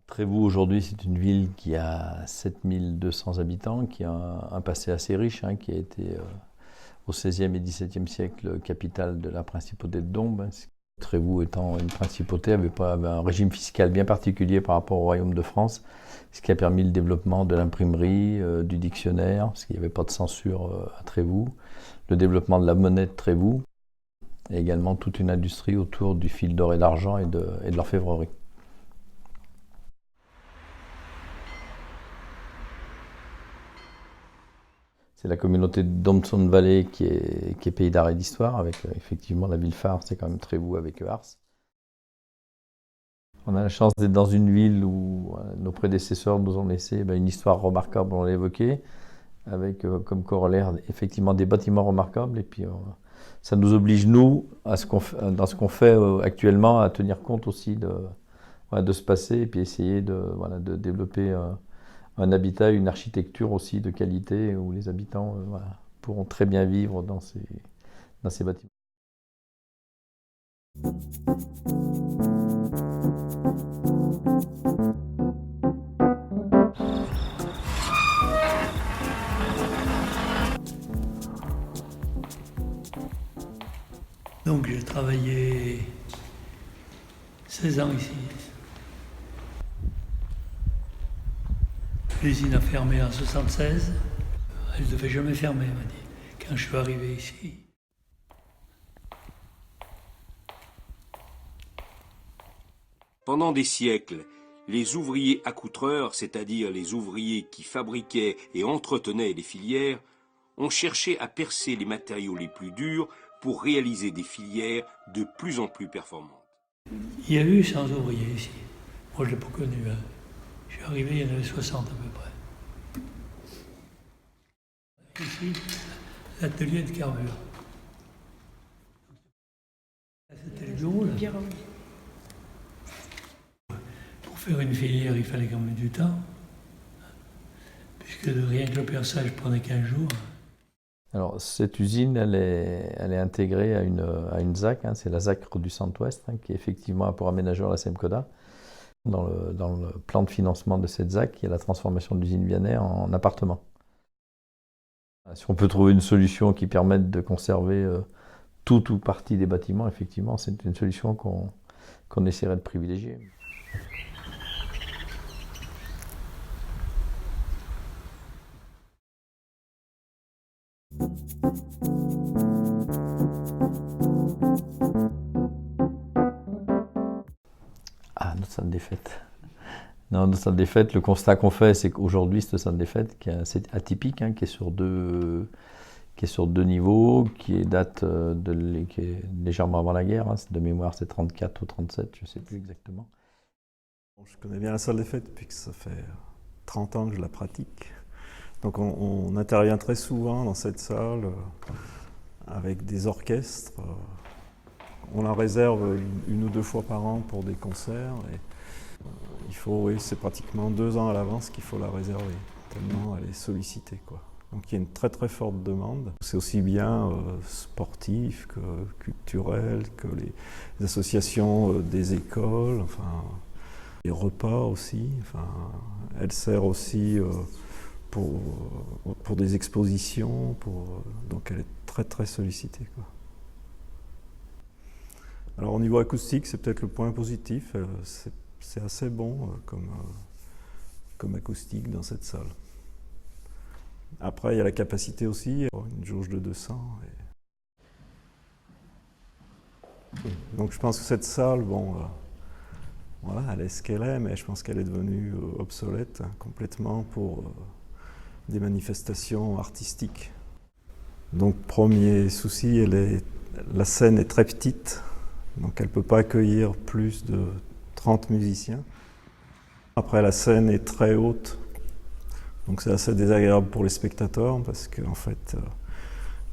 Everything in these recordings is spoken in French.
Trévoux aujourd'hui c'est une ville qui a 7200 habitants, qui a un passé assez riche, qui a été au XVIe et XVIIe siècle capitale de la principauté de Dombes. Trévoux étant une principauté avait un régime fiscal bien particulier par rapport au royaume de France, ce qui a permis le développement de l'imprimerie, du dictionnaire, parce qu'il n'y avait pas de censure à Trévoux, le développement de la monnaie de Trévoux, et également toute une industrie autour du fil d'or et d'argent et de l'orfèvrerie. C'est la communauté de Domson Valley qui est pays d'art et d'histoire, avec effectivement la ville phare, c'est quand même Trévoux avec Ars. On a la chance d'être dans une ville où nos prédécesseurs nous ont laissé une histoire remarquable, on l'a évoqué, avec comme corollaire effectivement des bâtiments remarquables. Et puis ça nous oblige, nous, dans ce qu'on fait actuellement, à tenir compte aussi de ce passé et puis essayer de développer un habitat, une architecture aussi de qualité où les habitants pourront très bien vivre dans ces bâtiments. Donc j'ai travaillé 16 ans ici. L'usine a fermé en 1976. Elle ne devait jamais fermer, m'a dit, quand je suis arrivé ici. Pendant des siècles, les ouvriers accoutreurs, c'est-à-dire les ouvriers qui fabriquaient et entretenaient les filières, ont cherché à percer les matériaux les plus durs pour réaliser des filières de plus en plus performantes. Il y a eu 100 ouvriers ici. Moi, je ne l'ai pas connu. Je suis arrivé, il y en avait 60 à peu près. Ici, l'atelier de carbure. C'était le bureau, là. Pour faire une filière, il fallait quand même du temps, puisque rien que le perçage prenait 15 jours. Alors, cette usine, elle est intégrée à une ZAC, c'est la ZAC du Centre-Ouest, qui est effectivement un port aménageur à la SEMCODA. Dans le plan de financement de cette ZAC, il y a la transformation de l'usine Viannet en appartement. Si on peut trouver une solution qui permette de conserver tout ou partie des bâtiments, effectivement, c'est une solution qu'on essaierait de privilégier. Notre salle des fêtes. Non, notre salle des fêtes, le constat qu'on fait, c'est qu'aujourd'hui, cette salle des fêtes, qui est assez atypique, qui est sur deux niveaux, qui est légèrement avant la guerre, de mémoire c'est 34 ou 37, je ne sais plus exactement. Je connais bien la salle des fêtes depuis que ça fait 30 ans que je la pratique. Donc on intervient très souvent dans cette salle avec des orchestres. On la réserve une ou deux fois par an pour des concerts. Et c'est pratiquement 2 ans à l'avance qu'il faut la réserver, tellement elle est sollicitée, quoi. Donc il y a une très très forte demande. C'est aussi bien sportif que culturel, que les associations des écoles, les repas aussi. Elle sert aussi pour des expositions, donc elle est très très sollicitée, quoi. Alors au niveau acoustique, c'est peut-être le point positif. C'est assez bon comme acoustique dans cette salle. Après, il y a la capacité aussi, une jauge de 200. Donc je pense que cette salle, elle est ce qu'elle est, mais je pense qu'elle est devenue obsolète complètement pour des manifestations artistiques. Donc premier souci, la scène est très petite, donc elle ne peut pas accueillir plus de 30 musiciens. Après, la scène est très haute, donc c'est assez désagréable pour les spectateurs parce qu'en fait,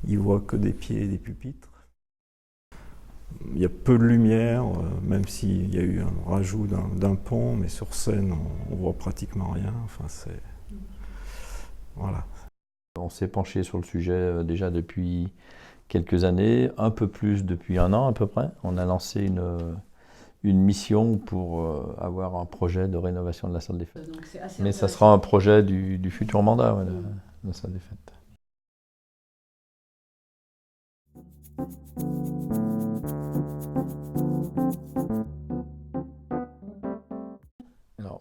ils voient que des pieds et des pupitres. Il y a peu de lumière, même s'il y a eu un rajout d'un pont, mais sur scène, on voit pratiquement rien. Enfin, voilà. On s'est penché sur le sujet déjà depuis quelques années, un peu plus depuis 1 an à peu près. On a lancé une mission pour avoir un projet de rénovation de la salle des fêtes. Mais ça sera un projet du futur mandat, ouais, de la salle des fêtes.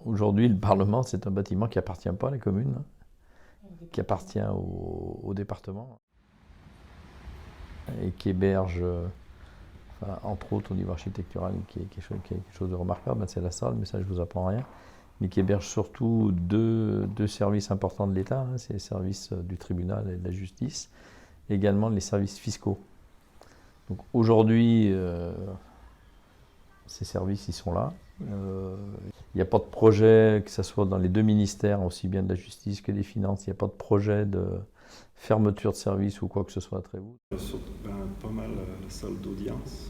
Aujourd'hui, le Parlement, c'est un bâtiment qui appartient pas à la commune, qui appartient au département et qui héberge, enfin, entre autres au niveau architectural, qui est quelque chose de remarquable, c'est la salle, mais ça je vous apprends rien, mais qui héberge surtout deux services importants de l'État, hein, c'est les services du tribunal et de la justice, et également les services fiscaux. Donc aujourd'hui, ces services, ils sont là. Il n'y a pas de projet, que ce soit dans les 2 ministères, aussi bien de la justice que des finances, il n'y a pas de projet de fermeture de service ou quoi que ce soit à Trévoux. Pas mal la salle d'audience,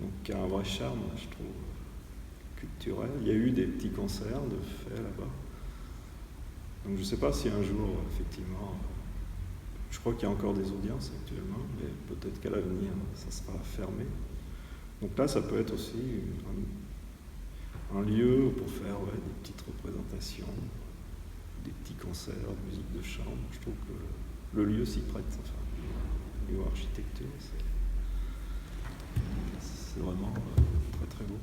donc qui a un vrai charme, je trouve, culturel. Il y a eu des petits concerts de fait là-bas. Donc je ne sais pas si un jour, effectivement, je crois qu'il y a encore des audiences actuellement, mais peut-être qu'à l'avenir, ça sera fermé. Donc là, ça peut être aussi un lieu pour faire des petites représentations, des petits concerts de musique de chambre. Je trouve que le lieu s'y prête. Enfin, au niveau architecture, c'est vraiment très très beau.